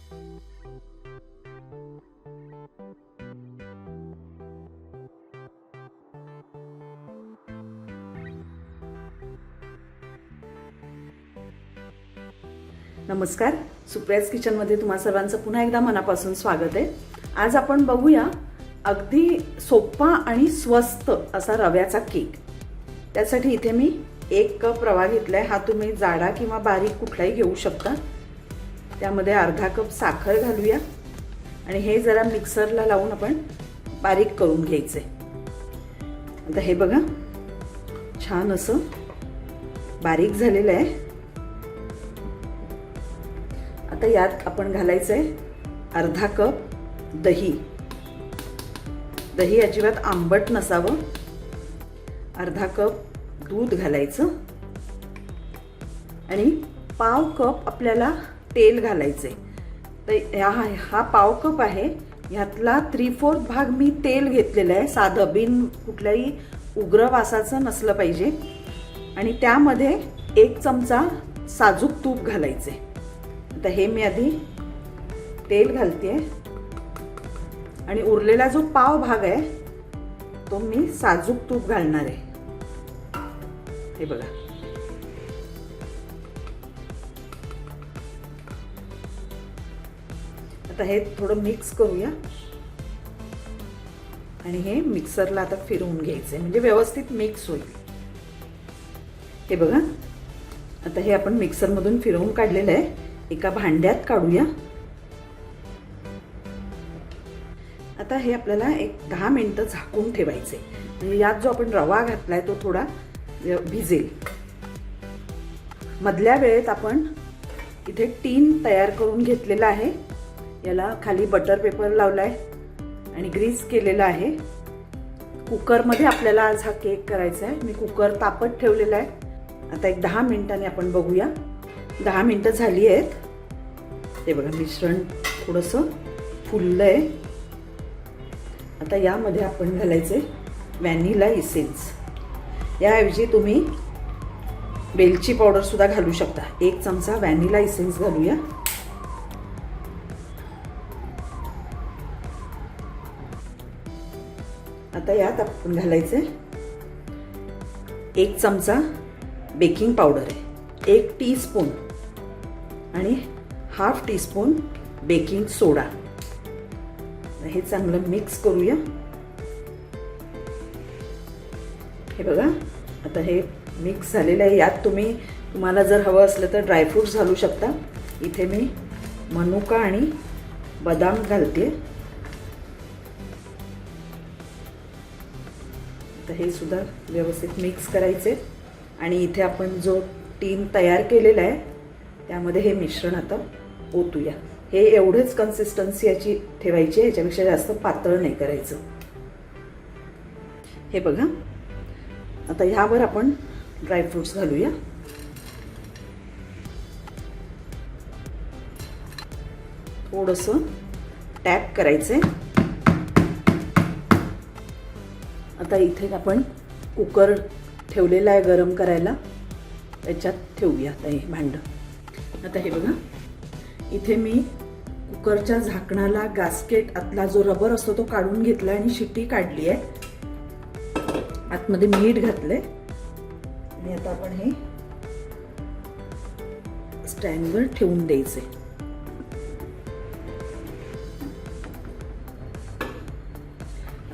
नमस्कार, सुप्रियाज किचनमध्ये तुम्हा सर्वांचं पुन्हा एकदा मनापासून स्वागत आहे। आज आपण बघूया अगदी सोपा आणि स्वस्त असा रव्याचा केक। त्यासाठी इथे मी 1 कप रवा घेतलाय। हा तुम्ही जाडा किंवा बारीक कुठलाही घेऊ शकता। त्यामध्ये अर्धा कप साखर घालूया आणि हे जरा मिक्सरला लावून आपण बारीक करून घ्यायचे। आता हे बघा छान असं बारीक झालेलं आहे। आता यात आपण घालायचं आहे अर्धा कप दही। दही अजिबात आंबट नसावं। अर्धा कप दूध घालायचं आणि पाव कप आपल्याला तेल घालायचे। तर हा पाव कप आहे, यातला 3/4 भाग मी तेल घेतलेलं आहे। साधं बिन कुठल्याही उग्र वासाचं नसलं पाहिजे। आणि त्यामध्ये 1 चमचा साजूक तूप घालायचे। आता हे मी आधी तेल घालते आणि उरलेला जो पाव भाग आहे तो मी साजूक तूप घालणार आहे। हे बघा आता हे थोडं मिक्स करूया आणि हे मिक्सरला आता फिरवून घ्यायचे म्हणजे व्यवस्थित मिक्स होईल। हे बघा आता हे आपण मिक्सर मधून फिरवून काढलेलं आहे। एका भांड्यात काढूया। आता हे आपल्याला एक 10 मिनिटं झाकून ठेवायचे म्हणजे यात जो आपण रवा घातलाय तो थोडा भिजेल। मधल्या वेळेत आपण इथे टीन तयार करून घेतलेला आहे। याला खाली बटर पेपर लावलाय आणि ग्रीस केलेला आहे। कुकरमध्ये आपल्याला आज हा केक करायचा आहे। मी कुकर तापत ठेवलेला आहे। आता एक 10 मिनिटांनी आपण बघूया। 10 मिनिटं झाली आहेत। हे बघा मिश्रण थोडंसं फुललंय। आता यामध्ये आपण घालायचे व्हॅनिला इसेन्स। याऐवजी तुम्ही वेलची पावडर सुद्धा घालू शकता। 1 चमचा व्हॅनिला इसेन्स घालूया। आता यात आपण घालायचे 1 चमचा बेकिंग पावडर आहे, 1 टीस्पून आणि ½ टीस्पून बेकिंग सोडा। हे चांगलं मिक्स करूया। हे बघा आता हे मिक्स झालेलं आहे। यात तुम्हाला जर हवं असलं तर ड्रायफ्रूट्स घालू शकता। इथे मी मनुका आणि बदाम घालते। तर हे सुद्धा व्यवस्थित मिक्स करायचे आणि इथे आपण जो टीन तयार केलेला आहे त्यामध्ये हे मिश्रण आता ओतूया। हे एवढेच कन्सिस्टन्सी याची ठेवायची, याच्यापेक्षा जास्त पातळ नाही करायचं। हे बघा आता ह्यावर आपण ड्रायफ्रुट्स घालूया। थोडंसं टॅप करायचे। आता इथे आपण कुकर ठेवलेला आहे गरम करायला, त्याच्यात ठेवूया आता हे भांडं। आता हे बघा इथे मी कुकरच्या झाकणाला गास्केट आतला जो रबर असतो तो काढून घेतला आणि शिट्टी काढली आहे। आतमध्ये मीठ घातलंय आणि आता आपण हे स्टँडवर ठेवून द्यायचे।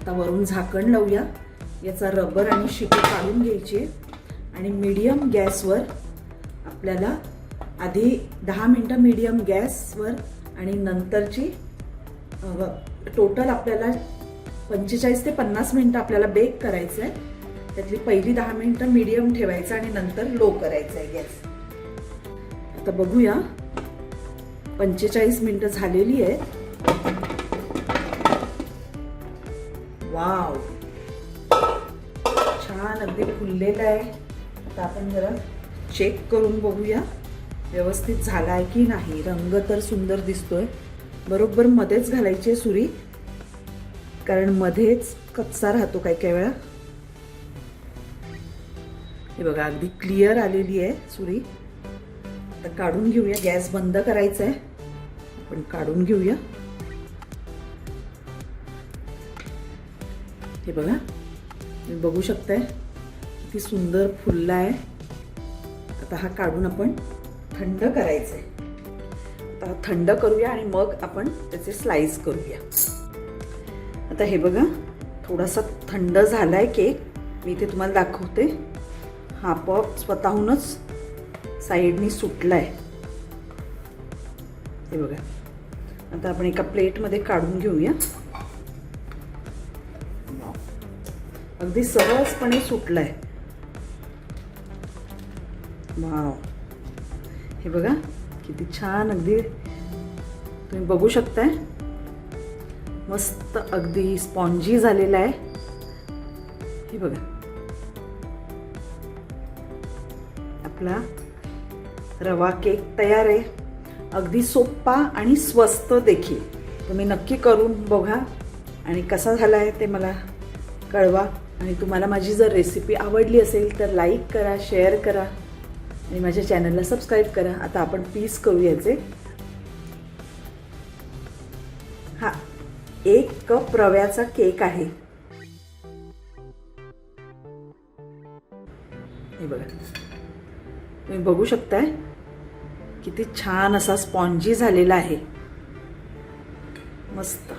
आता वरून झाकण लावूया। याचा रबर आणि शिट्टी काढून घ्यायची आणि मीडियम गॅसवर आपल्याला आधी 10 मिनिटं मीडियम गॅसवर आणि नंतरची टोटल आपल्याला 45 ते 50 मिनिटं आपल्याला बेक करायचं आहे। त्यातली पहिली 10 मिनिटं मीडियम ठेवायचं आणि नंतर लो करायचं आहे गॅस। आता बघूया 45 मिनिटं झालेली आहेत। वाव छान अगदी फुललेलं आहे। आता आपण जरा चेक करून बघूया व्यवस्थित झाला आहे की नाही। रंग तर सुंदर दिसतोय। बरोबर मध्येच घालायची आहे सुरी, कारण मध्येच कच्चा राहतो काही वेळा। हे बघा अगदी क्लिअर आलेली आहे सुरी। आता काढून घेऊया। गॅस बंद करायचा आहे। आपण काढून घेऊया. हे बघा, तुम्ही बघू शकताय किती सुंदर फुलला आहे. आता हा काढून आपण थंड करायचा आहे. आता थंड करूया आणि मग आपण त्याचे स्लाइस करूया. आता हे बघा, थोडासा थंड झाला आहे केक. मी इथे तुम्हाला दाखवते. हा आपोआप स्वतःहूनच साईडनी सुटला आहे. हे बघा, आता आपण एका प्लेटमध्ये काढून घेऊया. अगदी सहजपणे सुटला आहे. वाव, हे बघा किती छान, अगदी तुम्ही बघू शकताय. मस्त अगदी स्पॉन्जी झालेला आहे. हे बघा, आपला रवा केक तयार आहे. अगदी सोपा आणि स्वस्त देखील. तुम्ही नक्की करून बघा आणि कसा झाला आहे ते मला कळवा. आणि तुम्हाला माझी जर रेसिपी आवडली असेल तर लाईक करा, शेअर करा आणि माझ्या चॅनलला सबस्क्राईब करा. आता आपण पीस करू याचे. हा 1 कप रव्याचा केक आहे. हे बघा, तुम्ही बघू शकताय किती छान असा स्पॉन्जी झालेला आहे. मस्त